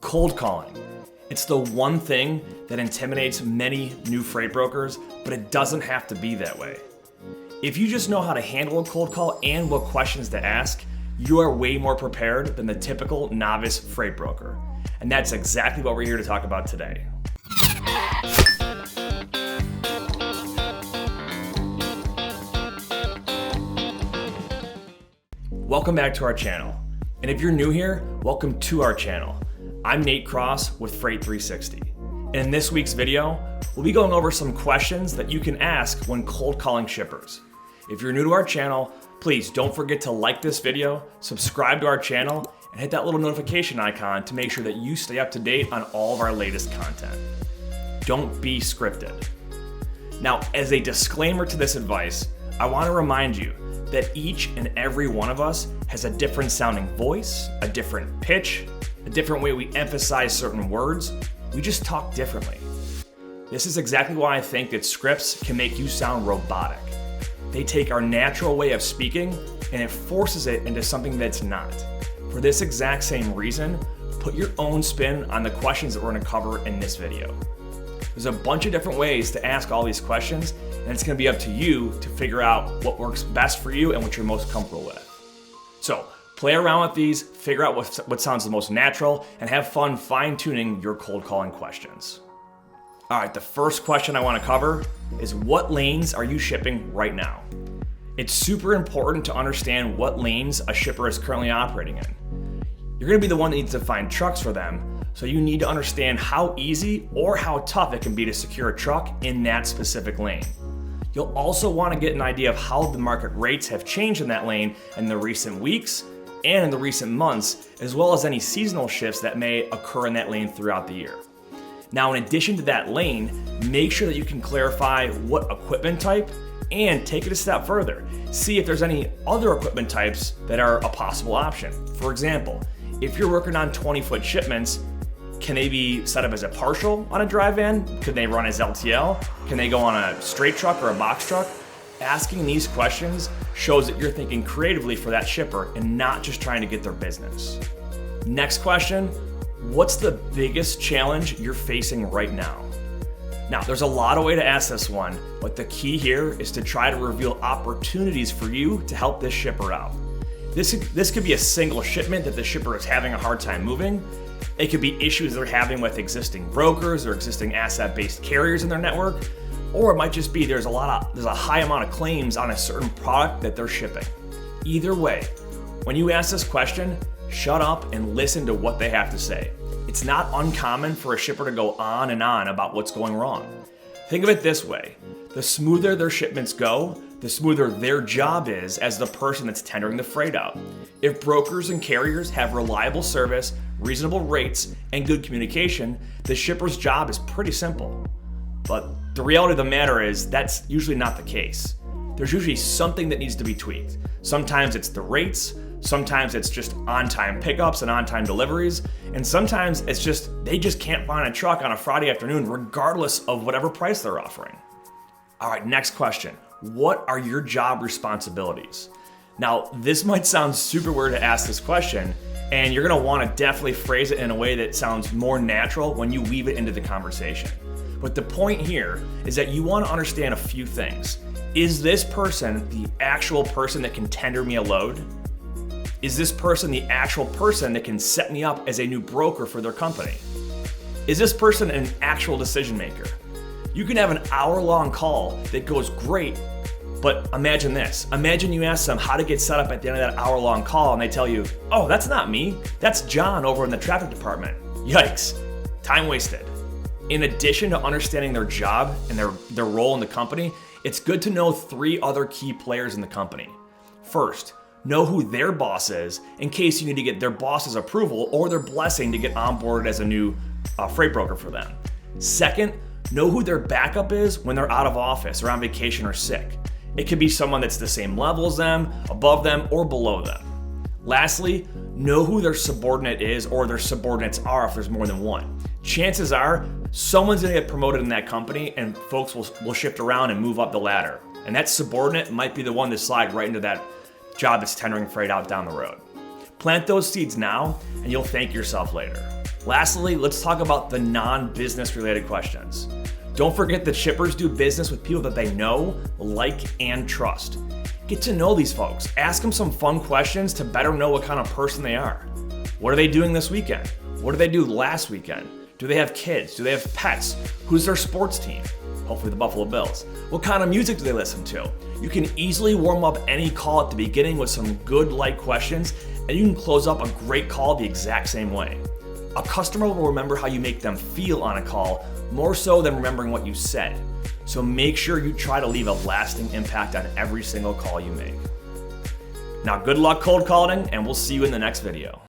Cold calling. It's the one thing that intimidates many new freight brokers, but it doesn't have to be that way. If you just know how to handle a cold call and what questions to ask, you are way more prepared than the typical novice freight broker. And that's exactly what we're here to talk about today. Welcome back to our channel. And if you're new here, welcome to our channel. I'm Nate Cross with Freight 360. And in this week's video, we'll be going over some questions that you can ask when cold calling shippers. If you're new to our channel, please don't forget to like this video, subscribe to our channel, and hit that little notification icon to make sure that you stay up to date on all of our latest content. Don't be scripted. Now, as a disclaimer to this advice, I want to remind you that each and every one of us has a different sounding voice, a different pitch, a different way we emphasize certain words. We just talk differently. This is exactly why I think that scripts can make you sound robotic. They take our natural way of speaking and it forces it into something that's not. For this exact same reason, put your own spin on the questions that we're going to cover in this video. There's a bunch of different ways to ask all these questions, and it's going to be up to you to figure out what works best for you and what you're most comfortable with. So play around with these, figure out what sounds the most natural, and have fun fine-tuning your cold calling questions. All right, the first question I want to cover is, what lanes are you shipping right now? It's super important to understand what lanes a shipper is currently operating in. You're going to be the one that needs to find trucks for them, so you need to understand how easy or how tough it can be to secure a truck in that specific lane. You'll also want to get an idea of how the market rates have changed in that lane in the recent weeks and in the recent months, as well as any seasonal shifts that may occur in that lane throughout the year. Now, in addition to that lane, make sure that you can clarify what equipment type and take it a step further. See if there's any other equipment types that are a possible option. For example, if you're working on 20-foot shipments, can they be set up as a partial on a dry van? Could they run as LTL? Can they go on a straight truck or a box truck? Asking these questions shows that you're thinking creatively for that shipper and not just trying to get their business. Next question, what's the biggest challenge you're facing right now? Now, there's a lot of ways to ask this one, but the key here is to try to reveal opportunities for you to help this shipper out. This could be a single shipment that the shipper is having a hard time moving. It could be issues they're having with existing brokers or existing asset-based carriers in their network, or it might just be there's a high amount of claims on a certain product that they're shipping. Either way, when you ask this question, shut up and listen to what they have to say. It's not uncommon for a shipper to go on and on about what's going wrong. Think of it this way: the smoother their shipments go, the smoother their job is as the person that's tendering the freight out. If brokers and carriers have reliable service, reasonable rates, and good communication, the shipper's job is pretty simple. But the reality of the matter is that's usually not the case. There's usually something that needs to be tweaked. Sometimes it's the rates, sometimes it's just on-time pickups and on-time deliveries, and sometimes it's just they just can't find a truck on a Friday afternoon regardless of whatever price they're offering. All right, next question. What are your job responsibilities? Now, this might sound super weird to ask this question, and you're gonna wanna definitely phrase it in a way that sounds more natural when you weave it into the conversation. But the point here is that you wanna understand a few things. Is this person the actual person that can tender me a load? Is this person the actual person that can set me up as a new broker for their company? Is this person an actual decision maker? You can have an hour-long call that goes great, but imagine this. Imagine you ask them how to get set up at the end of that hour-long call and they tell you, oh, that's not me, that's John over in the traffic department. Yikes, time wasted. In addition to understanding their job and their role in the company, it's good to know 3 other key players in the company. First, know who their boss is in case you need to get their boss's approval or their blessing to get onboarded as a new freight broker for them. Second, know who their backup is when they're out of office or on vacation or sick. It could be someone that's the same level as them, above them, or below them. Lastly, know who their subordinate is or their subordinates are if there's more than one. Chances are someone's gonna get promoted in that company and folks will shift around and move up the ladder. And that subordinate might be the one to slide right into that job that's tendering freight out down the road. Plant those seeds now and you'll thank yourself later. Lastly, let's talk about the non-business related questions. Don't forget that shippers do business with people that they know, like, and trust. Get to know these folks. Ask them some fun questions to better know what kind of person they are. What are they doing this weekend? What did they do last weekend? Do they have kids? Do they have pets? Who's their sports team? Hopefully the Buffalo Bills. What kind of music do they listen to? You can easily warm up any call at the beginning with some good light questions, and you can close up a great call the exact same way. A customer will remember how you make them feel on a call more so than remembering what you said. So make sure you try to leave a lasting impact on every single call you make. Now, good luck cold calling, and we'll see you in the next video.